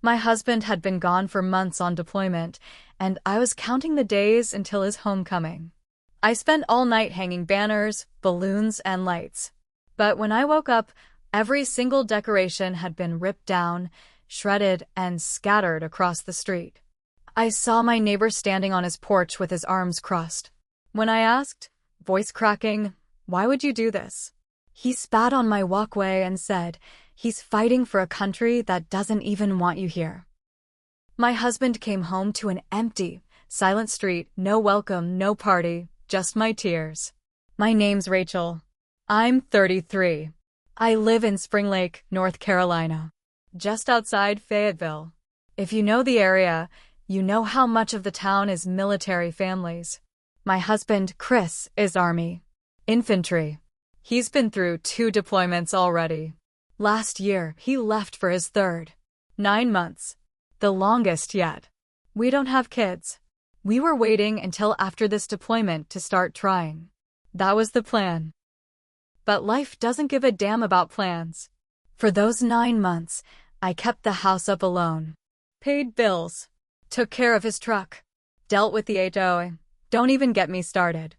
My husband had been gone for months on deployment, and I was counting the days until his homecoming. I spent all night hanging banners, balloons, and lights. But when I woke up, every single decoration had been ripped down, shredded, and scattered across the street. I saw my neighbor standing on his porch with his arms crossed. When I asked, voice cracking, "Why would you do this?" he spat on my walkway and said, "He's fighting for a country that doesn't even want you here." My husband came home to an empty, silent street, no welcome, no party, just my tears. My name's Rachel. I'm 33. I live in Spring Lake, North Carolina, just outside Fayetteville. If you know the area, you know how much of the town is military families. My husband, Chris, is Army. Infantry. He's been through 2 deployments already. Last year, he left for his third. 9 months. The longest yet. We don't have kids. We were waiting until after this deployment to start trying. That was the plan. But life doesn't give a damn about plans. For those 9 months, I kept the house up alone. Paid bills. Took care of his truck. Dealt with the HOA. Don't even get me started.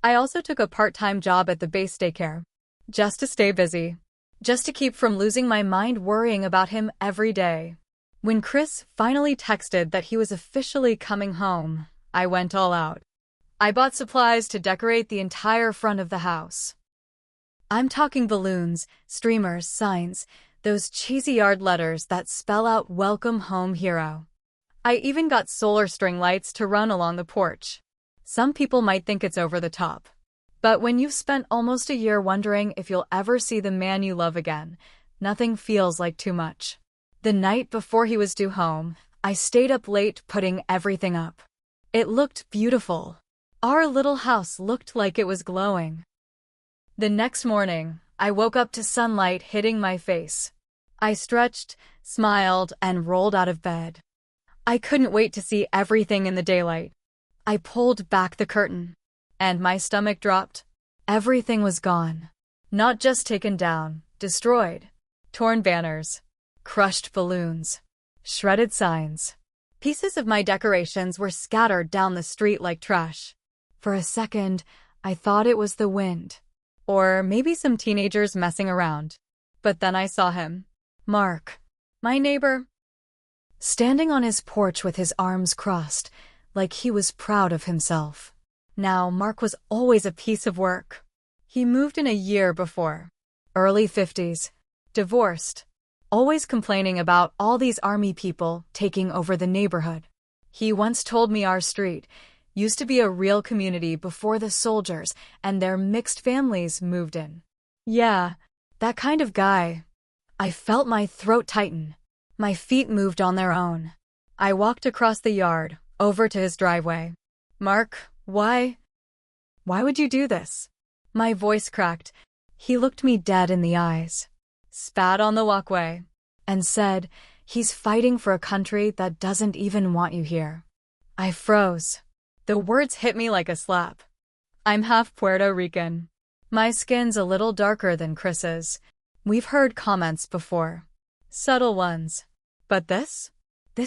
I also took a part-time job at the base daycare. Just to stay busy. Just to keep from losing my mind worrying about him every day. When Chris finally texted that he was officially coming home, I went all out. I bought supplies to decorate the entire front of the house. I'm talking balloons, streamers, signs, those cheesy yard letters that spell out "Welcome Home, Hero." I even got solar string lights to run along the porch. Some people might think it's over the top. But when you've spent almost a year wondering if you'll ever see the man you love again, nothing feels like too much. The night before he was due home, I stayed up late putting everything up. It looked beautiful. Our little house looked like it was glowing. The next morning, I woke up to sunlight hitting my face. I stretched, smiled, and rolled out of bed. I couldn't wait to see everything in the daylight. I pulled back the curtain, and my stomach dropped. Everything was gone. Not just taken down, destroyed. Torn banners, crushed balloons, shredded signs. Pieces of my decorations were scattered down the street like trash. For a second, I thought it was the wind. Or maybe some teenagers messing around. But then I saw him. Mark, my neighbor, standing on his porch with his arms crossed, like he was proud of himself. Now, Mark was always a piece of work. He moved in a year before. Early 50s. Divorced. Always complaining about all these army people taking over the neighborhood. He once told me our street used to be a real community before the soldiers and their mixed families moved in. Yeah, that kind of guy. I felt my throat tighten. My feet moved on their own. I walked across the yard, over to his driveway. "Mark, why would you do this?" My voice cracked. He looked me dead in the eyes, spat on the walkway, and said, "He's fighting for a country that doesn't even want you here." I froze. The words hit me like a slap. I'm half Puerto Rican. My skin's a little darker than Chris's. We've heard comments before. Subtle ones. But this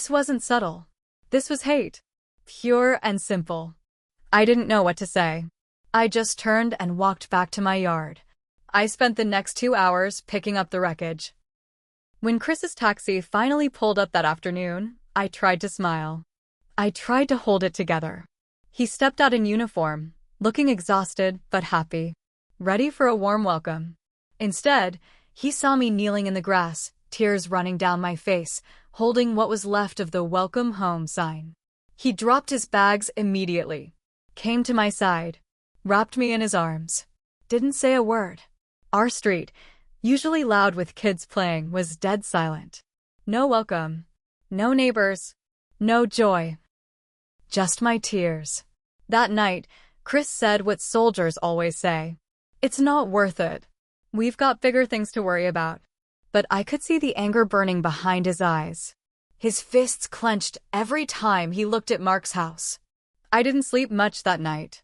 wasn't subtle. This was hate. Pure and simple. I didn't know what to say. I just turned and walked back to my yard. I spent the next 2 hours picking up the wreckage. When Chris's taxi finally pulled up that afternoon, I tried to smile. I tried to hold it together. He stepped out in uniform, looking exhausted but happy, ready for a warm welcome. Instead, he saw me kneeling in the grass, tears running down my face, holding what was left of the "Welcome Home" sign. He dropped his bags immediately, came to my side, wrapped me in his arms. Didn't say a word. Our street, usually loud with kids playing, was dead silent. No welcome. No neighbors. No joy. Just my tears. That night, Chris said what soldiers always say. "It's not worth it. We've got bigger things to worry about." But I could see the anger burning behind his eyes. His fists clenched every time he looked at Mark's house. I didn't sleep much that night.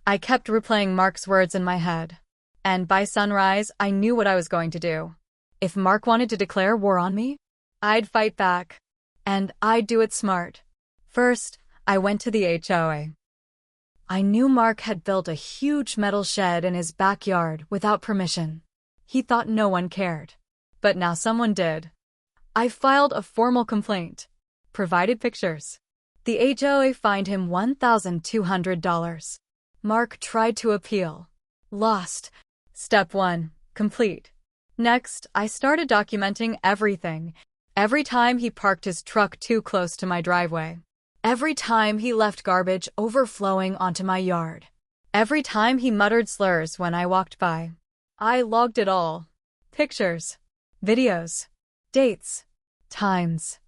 I kept replaying Mark's words in my head. And by sunrise, I knew what I was going to do. If Mark wanted to declare war on me, I'd fight back. And I'd do it smart. First, I went to the HOA. I knew Mark had built a huge metal shed in his backyard without permission. He thought no one cared. But now someone did. I filed a formal complaint. Provided pictures. The HOA fined him $1,200. Mark tried to appeal. Lost. Step 1. Complete. Next, I started documenting everything. Every time he parked his truck too close to my driveway. Every time he left garbage overflowing onto my yard. Every time he muttered slurs when I walked by. I logged it all. Pictures. Videos. Dates. Times.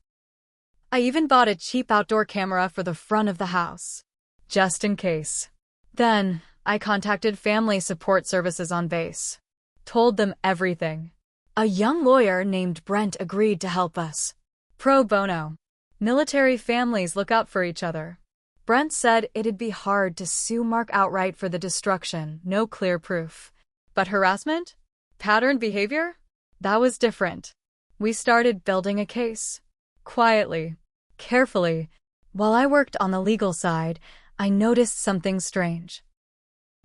I even bought a cheap outdoor camera for the front of the house. Just in case. Then, I contacted family support services on base. Told them everything. A young lawyer named Brent agreed to help us. Pro bono. Military families look out for each other. Brent said it'd be hard to sue Mark outright for the destruction, no clear proof. But harassment? Patterned behavior? That was different. We started building a case. Quietly. Carefully. While I worked on the legal side, I noticed something strange.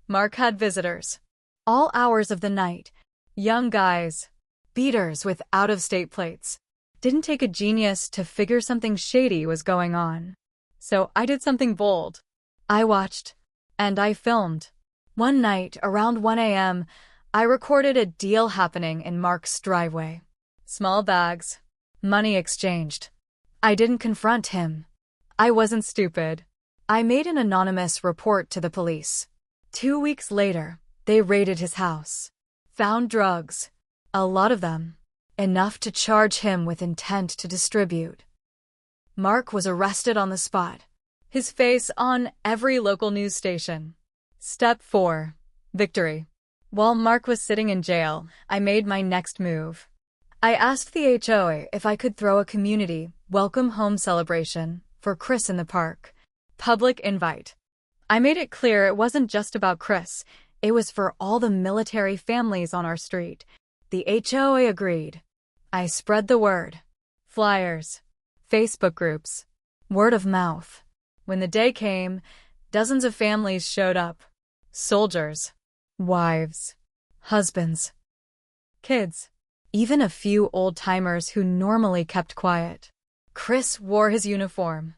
Mark had visitors. All hours of the night. Young guys. Beaters with out-of-state plates. Didn't take a genius to figure something shady was going on. So I did something bold. I watched. And I filmed. One night, around 1 a.m., I recorded a deal happening in Mark's driveway. Small bags. Money exchanged. I didn't confront him. I wasn't stupid. I made an anonymous report to the police. 2 weeks later, they raided his house. Found drugs. A lot of them. Enough to charge him with intent to distribute. Mark was arrested on the spot. His face on every local news station. Step 4. Victory. While Mark was sitting in jail, I made my next move. I asked the HOA if I could throw a community welcome home celebration for Chris in the park. Public invite. I made it clear it wasn't just about Chris. It was for all the military families on our street. The HOA agreed. I spread the word. Flyers. Facebook groups. Word of mouth. When the day came, dozens of families showed up. Soldiers. Wives. Husbands. Kids. Even a few old-timers who normally kept quiet. Chris wore his uniform.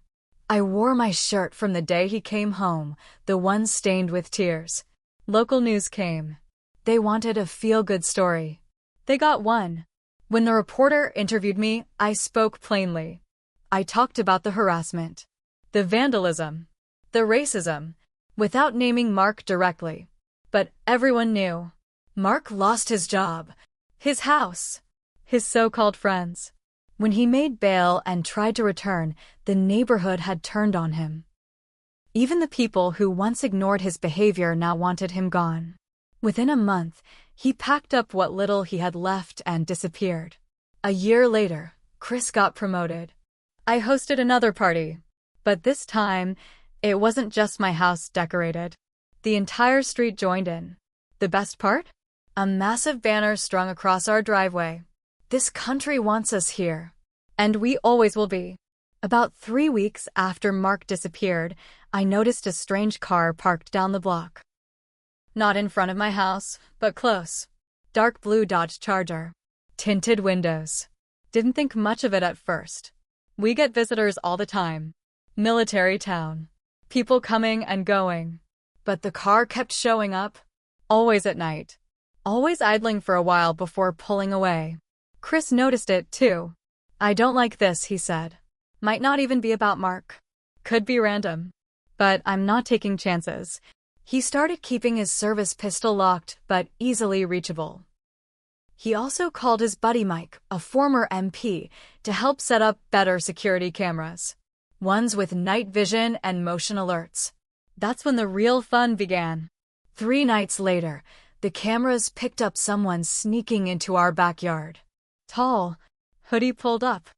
I wore my shirt from the day he came home, the one stained with tears. Local news came. They wanted a feel-good story. They got one. When the reporter interviewed me, I spoke plainly. I talked about the harassment, the vandalism, the racism, without naming Mark directly. But everyone knew. Mark lost his job, his house, his so-called friends. When he made bail and tried to return, the neighborhood had turned on him. Even the people who once ignored his behavior now wanted him gone. Within a month, he packed up what little he had left and disappeared. A year later, Chris got promoted. I hosted another party. But this time, it wasn't just my house decorated. The entire street joined in. The best part? A massive banner strung across our driveway. This country wants us here. And we always will be. About 3 weeks after Mark disappeared, I noticed a strange car parked down the block. Not in front of my house, but close. Dark blue Dodge Charger. Tinted windows. Didn't think much of it at first. We get visitors all the time. Military town. People coming and going. But the car kept showing up. Always at night. Always idling for a while before pulling away. Chris noticed it, too. I don't like this, he said. Might not even be about Mark. Could be random. But I'm not taking chances. He started keeping his service pistol locked, but easily reachable. He also called his buddy Mike, a former MP, to help set up better security cameras. Ones with night vision and motion alerts. That's when the real fun began. 3 nights later, the cameras picked up someone sneaking into our backyard. Tall, hoodie pulled up.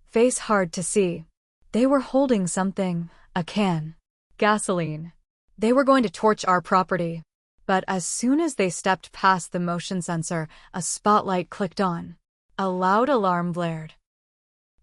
Face hard to see. They were holding something, a can. Gasoline. They were going to torch our property. But as soon as they stepped past the motion sensor, a spotlight clicked on. A loud alarm blared.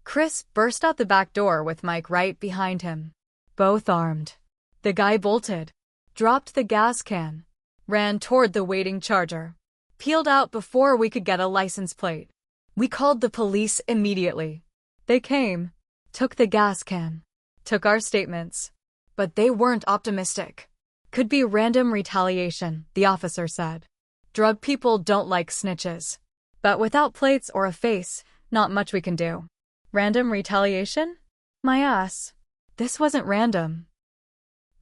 Chris burst out the back door with Mike right behind him, both armed. The guy bolted, dropped the gas can, ran toward the waiting Charger, peeled out before we could get a license plate. We called the police immediately. They came, took the gas can, took our statements. But they weren't optimistic. Could be random retaliation, the officer said. Drug people don't like snitches. But without plates or a face, not much we can do. Random retaliation? My ass. This wasn't random.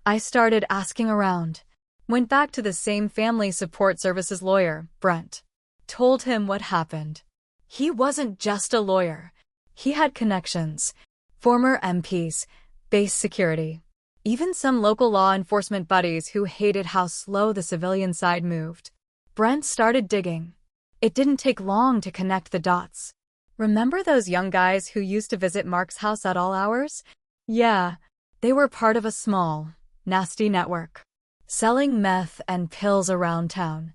I started asking around. Went back to the same family support services lawyer, Brent. Told him what happened. He wasn't just a lawyer. He had connections. Former MPs, base security. Even some local law enforcement buddies who hated how slow the civilian side moved. Brent started digging. It didn't take long to connect the dots. Remember those young guys who used to visit Mark's house at all hours? Yeah, they were part of a small, nasty network, selling meth and pills around town.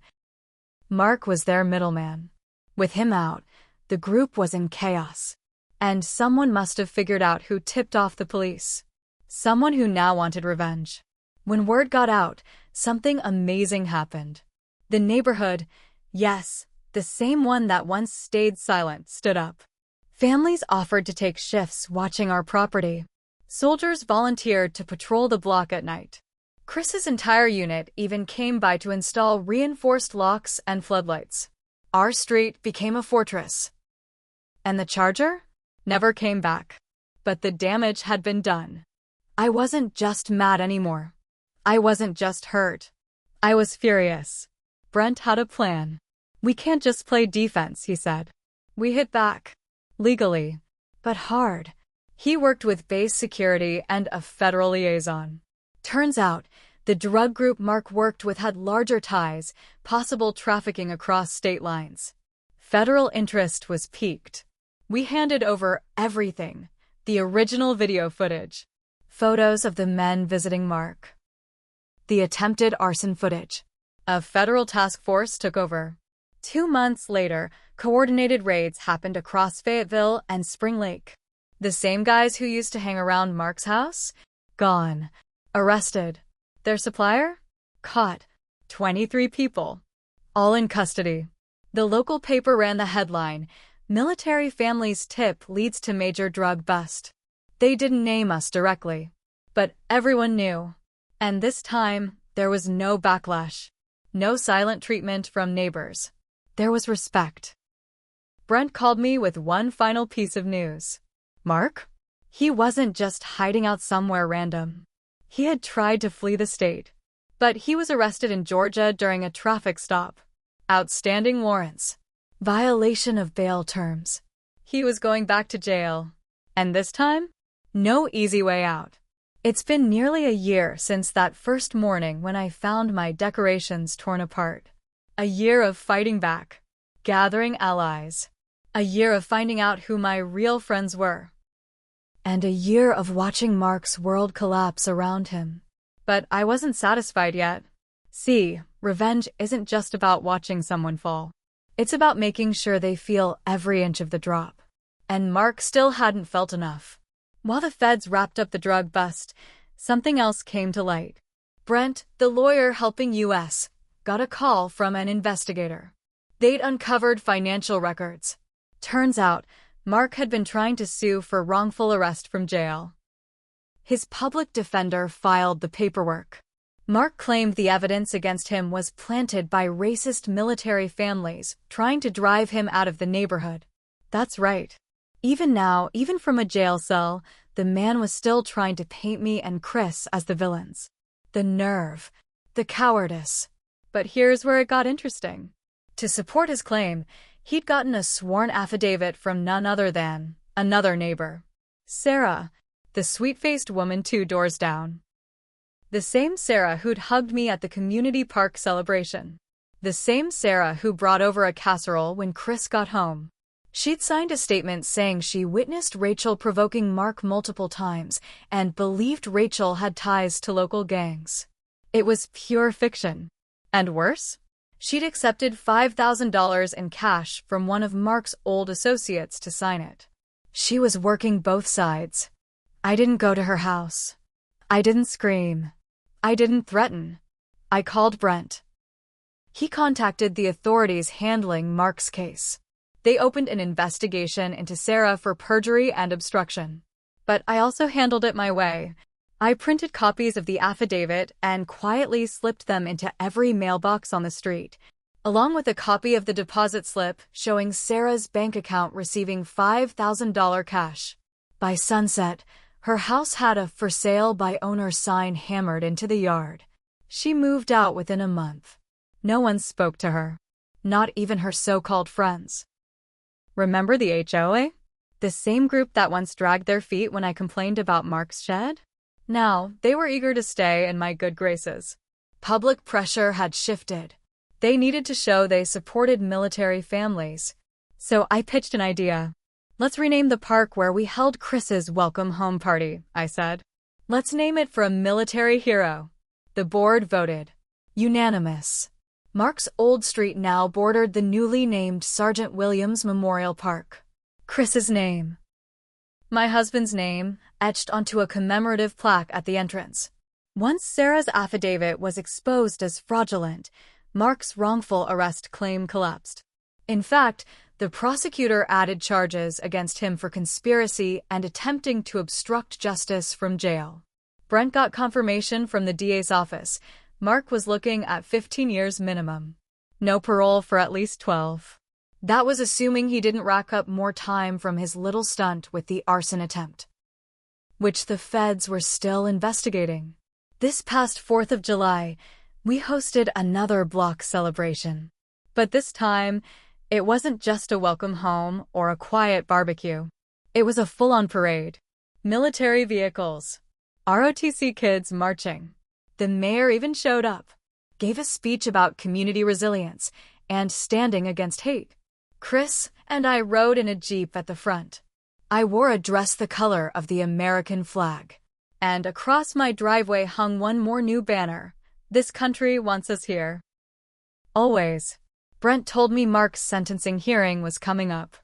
Mark was their middleman. With him out, the group was in chaos. And someone must have figured out who tipped off the police. Someone who now wanted revenge. When word got out, something amazing happened. The neighborhood, yes, the same one that once stayed silent, stood up. Families offered to take shifts watching our property. Soldiers volunteered to patrol the block at night. Chris's entire unit even came by to install reinforced locks and floodlights. Our street became a fortress. And the Charger? Never came back. But the damage had been done. I wasn't just mad anymore. I wasn't just hurt. I was furious. Brent had a plan. We can't just play defense, he said. We hit back. Legally. But hard. He worked with base security and a federal liaison. Turns out, the drug group Mark worked with had larger ties, possible trafficking across state lines. Federal interest was piqued. We handed over everything. The original video footage. Photos of the men visiting Mark. The attempted arson footage. A federal task force took over. 2 months later, coordinated raids happened across Fayetteville and Spring Lake. The same guys who used to hang around Mark's house? Gone. Arrested. Their supplier? Caught. 23 people. All in custody. The local paper ran the headline, "Military Family's Tip Leads to Major Drug Bust." They didn't name us directly. But everyone knew. And this time, there was no backlash. No silent treatment from neighbors. There was respect. Brent called me with one final piece of news. Mark? He wasn't just hiding out somewhere random. He had tried to flee the state. But he was arrested in Georgia during a traffic stop. Outstanding warrants. Violation of bail terms. He was going back to jail. And this time? No easy way out. It's been nearly a year since that first morning when I found my decorations torn apart. A year of fighting back. Gathering allies. A year of finding out who my real friends were. And a year of watching Mark's world collapse around him. But I wasn't satisfied yet. See, revenge isn't just about watching someone fall. It's about making sure they feel every inch of the drop. And Mark still hadn't felt enough. While the feds wrapped up the drug bust, something else came to light. Brent, the lawyer helping U.S., got a call from an investigator. They'd uncovered financial records. Turns out, Mark had been trying to sue for wrongful arrest from jail. His public defender filed the paperwork. Mark claimed the evidence against him was planted by racist military families trying to drive him out of the neighborhood. That's right. Even now, even from a jail cell, the man was still trying to paint me and Chris as the villains. The nerve. The cowardice. But here's where it got interesting. To support his claim, he'd gotten a sworn affidavit from none other than another neighbor. Sarah, the sweet-faced woman 2 doors down. The same Sarah who'd hugged me at the community park celebration. The same Sarah who brought over a casserole when Chris got home. She'd signed a statement saying she witnessed Rachel provoking Mark multiple times and believed Rachel had ties to local gangs. It was pure fiction. And worse? She'd accepted $5,000 in cash from one of Mark's old associates to sign it. She was working both sides. I didn't go to her house. I didn't scream. I didn't threaten. I called Brent. He contacted the authorities handling Mark's case. They opened an investigation into Sarah for perjury and obstruction. But I also handled it my way. I printed copies of the affidavit and quietly slipped them into every mailbox on the street, along with a copy of the deposit slip showing Sarah's bank account receiving $5,000 cash. By sunset, her house had a "for sale by owner" sign hammered into the yard. She moved out within a month. No one spoke to her. Not even her so-called friends. Remember the HOA? The same group that once dragged their feet when I complained about Mark's shed? Now, they were eager to stay in my good graces. Public pressure had shifted. They needed to show they supported military families. So I pitched an idea. "Let's rename the park where we held Chris's welcome home party," I said. "Let's name it for a military hero." The board voted. Unanimous. Mark's old street now bordered the newly named Sergeant Williams Memorial Park. Chris's name. My husband's name, etched onto a commemorative plaque at the entrance. Once Sarah's affidavit was exposed as fraudulent, Mark's wrongful arrest claim collapsed. In fact, the prosecutor added charges against him for conspiracy and attempting to obstruct justice from jail. Brent got confirmation from the DA's office. Mark was looking at 15 years minimum. No parole for at least 12. That was assuming he didn't rack up more time from his little stunt with the arson attempt, which the feds were still investigating. This past 4th of July, we hosted another block celebration. But this time, it wasn't just a welcome home or a quiet barbecue. It was a full-on parade. Military vehicles. ROTC kids marching. The mayor even showed up, gave a speech about community resilience and standing against hate. Chris and I rode in a Jeep at the front. I wore a dress the color of the American flag. And across my driveway hung one more new banner. "This country wants us here." Always. Brent told me Mark's sentencing hearing was coming up.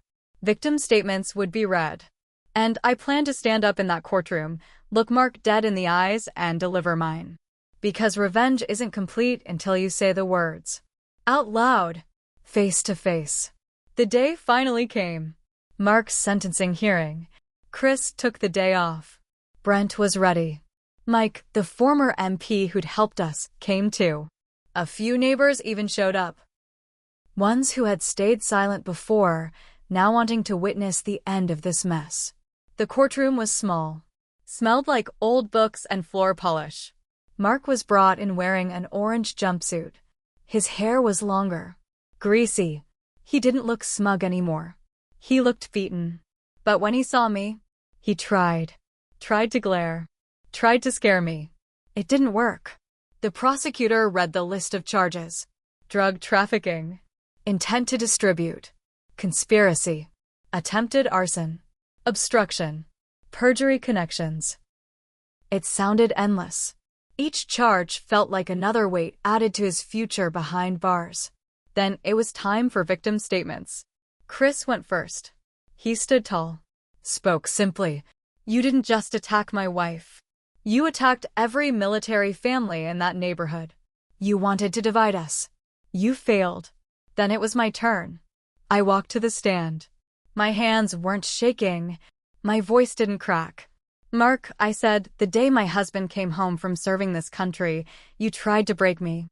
Victim statements would be read. And I planned to stand up in that courtroom, look Mark dead in the eyes, and deliver mine. Because revenge isn't complete until you say the words. Out loud. Face to face. The day finally came. Mark's sentencing hearing. Chris took the day off. Brent was ready. Mike, the former MP who'd helped us, came too. A few neighbors even showed up. Ones who had stayed silent before, now wanting to witness the end of this mess. The courtroom was small. Smelled like old books and floor polish. Mark was brought in wearing an orange jumpsuit. His hair was longer. Greasy. He didn't look smug anymore. He looked beaten. But when he saw me, he tried. Tried to glare. Tried to scare me. It didn't work. The prosecutor read the list of charges. Drug trafficking. Intent to distribute. Conspiracy. Attempted arson. Obstruction. Perjury connections. It sounded endless. Each charge felt like another weight added to his future behind bars. Then it was time for victim statements. Chris went first. He stood tall. Spoke simply. "You didn't just attack my wife. You attacked every military family in that neighborhood. You wanted to divide us. You failed." Then it was my turn. I walked to the stand. My hands weren't shaking. My voice didn't crack. "Mark," I said, "the day my husband came home from serving this country, you tried to break me.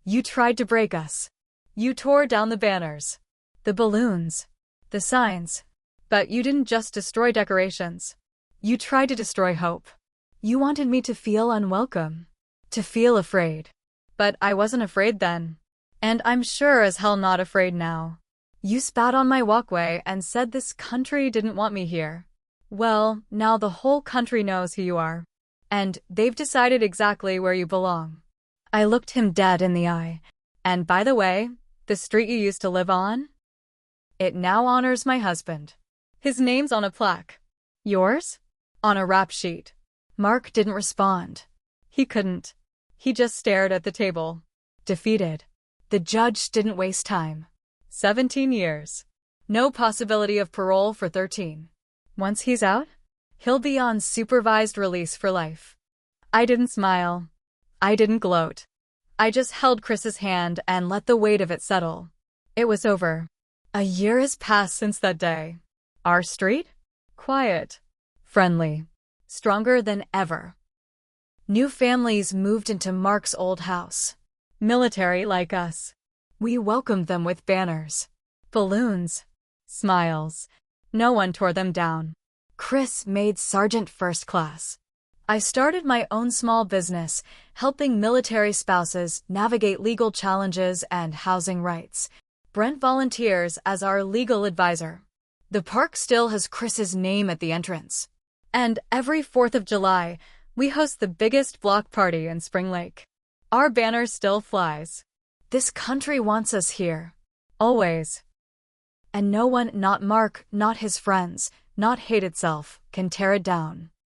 You tried to break us. You tore down the banners, the balloons, the signs. But you didn't just destroy decorations. You tried to destroy hope. You wanted me to feel unwelcome, to feel afraid. But I wasn't afraid then. And I'm sure as hell not afraid now. You spat on my walkway and said this country didn't want me here. Well, now the whole country knows who you are. And they've decided exactly where you belong." I looked him dead in the eye. "And by the way, the street you used to live on? It now honors my husband. His name's on a plaque. Yours? On a rap sheet." Mark didn't respond. He couldn't. He just stared at the table. Defeated. The judge didn't waste time. 17 years. No possibility of parole for 13. Once he's out, he'll be on supervised release for life. I didn't smile. I didn't gloat. I just held Chris's hand and let the weight of it settle. It was over. A year has passed since that day. Our street? Quiet. Friendly. Stronger than ever. New families moved into Mark's old house. Military like us. We welcomed them with banners, balloons, smiles. No one tore them down. Chris made sergeant first class. I started my own small business, helping military spouses navigate legal challenges and housing rights. Brent volunteers as our legal advisor. The park still has Chris's name at the entrance. And every 4th of July, we host the biggest block party in Spring Lake. Our banner still flies. This country wants us here. Always. And no one, not Mark, not his friends, not hate itself, can tear it down.